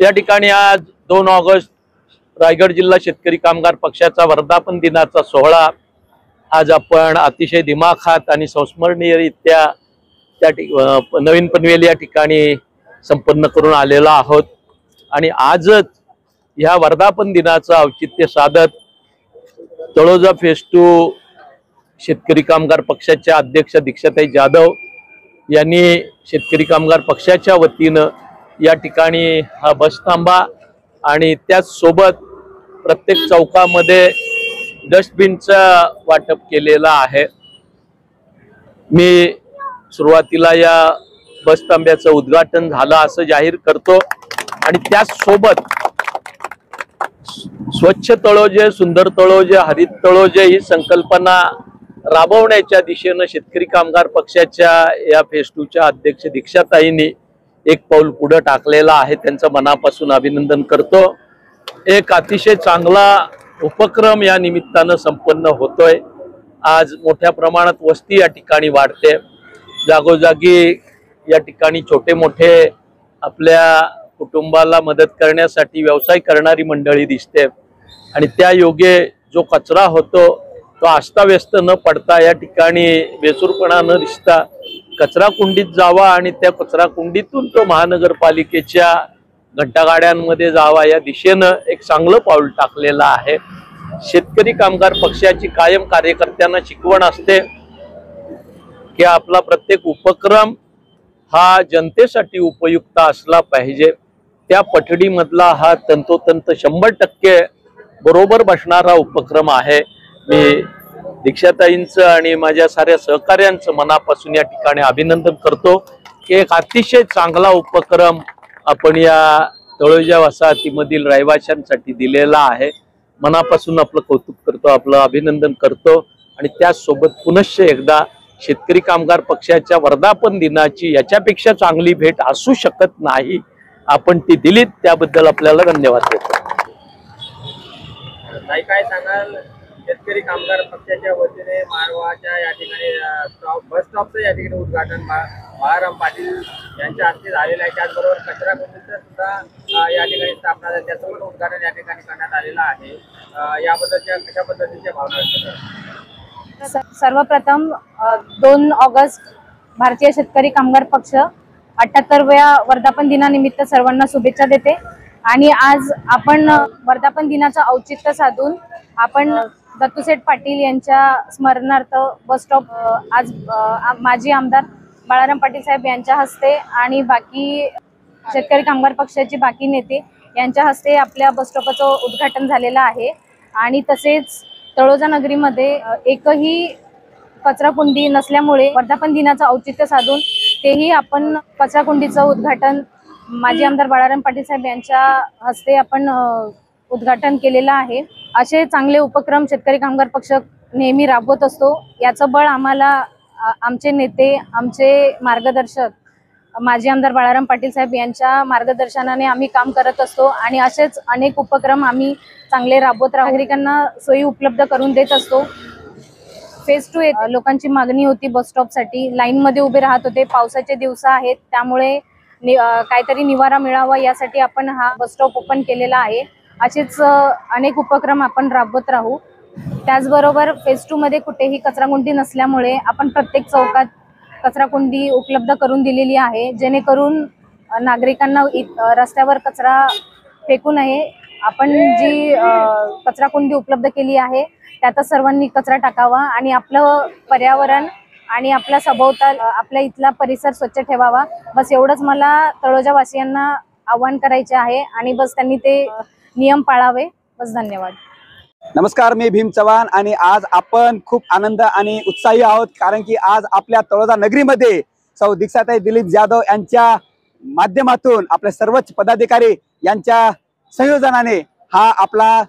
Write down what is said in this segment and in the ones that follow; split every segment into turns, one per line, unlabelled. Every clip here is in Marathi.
या ठिकाणी आज 2 ऑगस्ट रायगड जिल्हा शेतकरी कामगार पक्षाचा वर्धापन दिनाचा सोहळा आज आपण अतिशय दिमाखात आणि संस्मरणीयरित्या त्या नवीन पनवेल या ठिकाणी संपन्न करून आलेला आहोत। आणि आजच ह्या वर्धापन दिनाचं औचित्य साधत तळोजा फेज 2 शेतकरी कामगार पक्षाच्या अध्यक्ष दीक्षाताई जाधव यांनी शेतकरी कामगार पक्षाच्या वतीनं या ठिकाणी हा बस थांबा आणि त्याच सोबत प्रत्येक चौकामध्ये डस्टबिनचं वाटप केलेलं आहे। मी सुरुवातीला या बस थांब्याचं उद्घाटन झालं असं जाहीर करतो आणि त्याच सोबत स्वच्छ तळोजे, सुंदर तळोजे, हरित तळोजे ही संकल्पना राबवण्याच्या दिशेनं शेतकरी कामगार पक्षाच्या या फेज 2च्या अध्यक्ष दीक्षाताईंनी एक पाऊल पुढे टाकलेला आहे। त्यांचं मनापासून अभिनंदन करतो। एक अतिशय चांगला उपक्रम या निमित्तानं संपन्न होतोय। आज मोठ्या प्रमाणात वस्ती या ठिकाणी वाढते, जागोजागी या ठिकाणी छोटे मोठे आपल्या कुटुंबाला मदत करण्यासाठी व्यवसाय करणारी मंडळी दिसते आणि त्या योगे जो कचरा होतो तो अस्ताव्यस्त न पडता या ठिकाणी बेसूरपणा न दिसता कचरा कुंडीत जावा आणि त्या कचरा कुंडीतून तो महानगरपालिकेच्या घंटागाड्यांमध्ये जावा या दिशेनं एक चांगलं पाऊल टाकलेलं आहे। शेतकरी कामगार पक्षाची कायम कार्यकर्त्यांना शिकवण असते की आपला प्रत्येक उपक्रम हा जनतेसाठी उपयुक्त असला पाहिजे। त्या पठडीमधला हा तंतोतंत 100% बरोबर बसणारा उपक्रम आहे। मी दीक्षाताईंचं आणि माझ्या साऱ्या सहकार्यांचं मनापासून या ठिकाणी अभिनंदन करतो की एक अतिशय चांगला उपक्रम आपण या तळोजा वसाहतीमधील रहिवाशांसाठी दिलेला आहे। मनापासून आपलं कौतुक करतो, आपलं अभिनंदन करतो आणि त्याचसोबत पुनश्च एकदा शेतकरी कामगार पक्षाच्या वर्धापन दिनाची याच्यापेक्षा चांगली भेट असू शकत नाही। आपण ती दिलीत त्याबद्दल आपल्याला धन्यवाद देतो।
काय सांगाल शेतकरी कामगार पक्षाच्या वतीने मारवाच्या या ठिकाणी बस स्टॉपचं या ठिकाणी उद्घाटन बाळाराम पाटील यांच्या हस्ते झालेलं आहे। त्याचबरोबर कचरा कुंडीचं सुद्धा या ठिकाणी स्थापना झाली, त्याचं पण उद्घाटन या ठिकाणी करण्यात आलेलं आहे। याबद्दलच्या कशा पद्धतीच्या भावना आहेत?
सर्वप्रथम 2 ऑगस्ट भारतीय शेतकरी कामगार पक्ष 78व्या वर्धापन दिनानिमित्त सर्वांना शुभेच्छा देते। आणि आज आपण वर्धापन दिनाचं औचित्य साधून आपण दत्तूसेठ पाटील यांच्या स्मरणार्थ बस स्टॉप आज माजी आमदार बाळाराम पाटील साहेब यांच्या हस्ते आणि बाकी शेतकरी कामगार पक्षाचे बाकी नेते यांच्या हस्ते आपल्या बस स्टॉपचं उद्घाटन झालेलं आहे। आणि तसेच तळोजा नगरीमध्ये एकही कचराकुंडी नसल्यामुळे वर्धापन दिनाचं औचित्य साधून तेही आपण कचराकुंडीचं उद्घाटन माजी आमदार बाळाराम पाटील साहेब यांच्या हस्ते आपण उद्घाटन केलेलं आहे। असे चांगले उपक्रम शेतकरी कामगार पक्ष नेहमी राबवत असतो। याचं बळ आम्हाला आमचे नेते, आमचे मार्गदर्शक माजी आमदार बाळाराम पाटील साहेब यांच्या मार्गदर्शनाने आम्ही काम करत असतो आणि असेच अनेक उपक्रम आम्ही चांगले राबवत नागरिकांना सोयी उपलब्ध करून देत असतो। फेज 2 लोकांची मागणी होती बस स्टॉपसाठी, लाईनमध्ये उभे राहत होते, पावसाचे दिवस आहेत त्यामुळे काहीतरी निवारा मिळावा यासाठी आपण हा बस स्टॉप ओपन केलेला आहे। असेच अनेक उपक्रम आपण राबवत राहू। त्याचबरोबर फेज 2 मध्ये कुठेही कचराकुंडी नसल्यामुळे आपण प्रत्येक चौकात कचराकुंडी उपलब्ध करून दिलेली आहे, जेणेकरून नागरिकांना रस्त्यावर कचरा फेकू नये। आपण जी कचराकुंडी उपलब्ध केली आहे त्यातच सर्वांनी कचरा टाकावा आणि आपलं पर्यावरण आणि आपला सभोवताल आपल्या इथला परिसर स्वच्छ ठेवावा। बस एवढंच मला तळोजावासियांना आवाहन करायचे आहे आणि बस त्यांनी ते नियम पाळावे। बस धन्यवाद।
नमस्कार, मी भीम चव्हाण आणि आज आपण खूप आनंद आणि उत्साही आहोत कारण की आज आपल्या तळोजा नगरीमध्ये सौ दीक्षाताई दिलीप जाधव यांच्या माध्यमातून आपले सर्वच पदाधिकारी यांच्या संयोजनाने हा आपला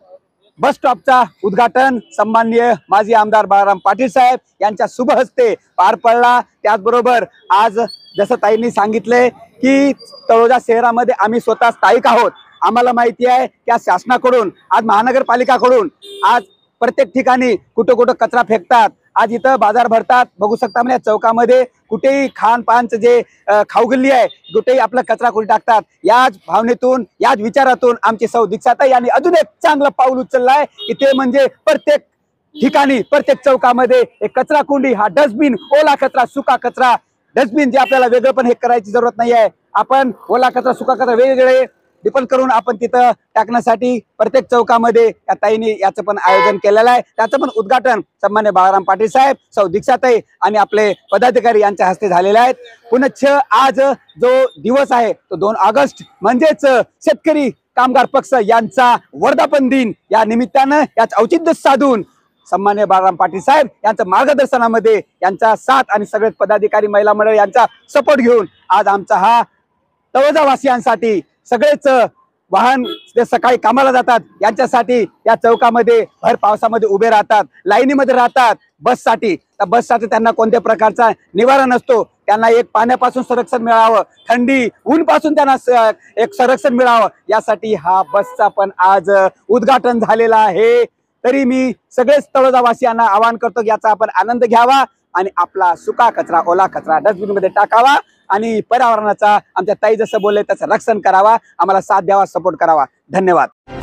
बस स्टॉपचा उद्घाटन सन्माननीय माजी आमदार बाळाराम पाटील साहेब यांच्या शुभ हस्ते पार पडला। त्याचबरोबर आज जसं ताईंनी सांगितले की तळोजा शहरामध्ये आम्ही स्वतः स्थायिक आहोत। आम्हाला माहिती आहे की आज शासनाकडून, आज महानगरपालिकाकडून आज प्रत्येक ठिकाणी कुठं कुठं कचरा फेकतात आज इथं बाजार भरतात, बघू शकता म्हणजे चौकामध्ये कुठेही खानपानचं जे खाऊगल्ली आहे कुठेही आपला कचरा कुठे टाकतात. याच भावनेतून याच विचारातून आमची सौ दीक्षाताई यांनी अजून एक चांगलं पाऊल उचललंय की ते म्हणजे प्रत्येक ठिकाणी प्रत्येक चौकामध्ये एक कचरा कुंडी, हा डस्टबिन, ओला कचरा सुका कचरा डस्टबिन, जे आपल्याला वेगळं पण हे करायची जरूरत नाही आहे. आपण ओला कचरा सुका कचरा वेगवेगळे डिपल करून आपण तिथं टाकण्यासाठी प्रत्येक चौकामध्ये या ताईंनी याचं पण आयोजन केलेलं आहे. त्याचं पण उद्घाटन सन्मान्य बाळाराम पाटील साहेब, सौ दीक्षाताई आणि आपले पदाधिकारी यांच्या हस्ते झालेले आहेत. पुनश्च आज जो दिवस आहे तो 2 ऑगस्ट म्हणजेच शेतकरी कामगार पक्ष यांचा वर्धापन दिन, या निमित्तानं याच औचित्य साधून सन्मान्य बाळाराम पाटील साहेब यांच्या मार्गदर्शनामध्ये, यांचा साथ आणि सगळे पदाधिकारी महिला मंडळ यांचा सपोर्ट घेऊन आज आमचा हा तळोजावासियांसाठी, सगळेच वाहन जे सकाळी कामाला जातात यांच्यासाठी या चौकामध्ये भर पावसामध्ये उभे राहतात, लाईनीमध्ये राहतात बससाठी. तर बससाठी त्यांना कोणत्या प्रकारचा निवारा नसतो. त्यांना एक पाण्यापासून संरक्षण मिळावं, थंडी ऊन पासून त्यांना एक संरक्षण मिळावं, यासाठी हा बसचा पण आज उद्घाटन झालेला आहे. तरी मी सगळेच तळोजावासियांना आवाहन करतो की याचा आपण आनंद घ्यावा आणि आपला सुका कचरा ओला कचरा डस्टबिन मध्ये टाकावा आणि पर्यावरणाचा आमच्या ताई जसं बोलले त्याचं रक्षण करावा, आम्हाला साथ द्यावा, सपोर्ट करावा. धन्यवाद.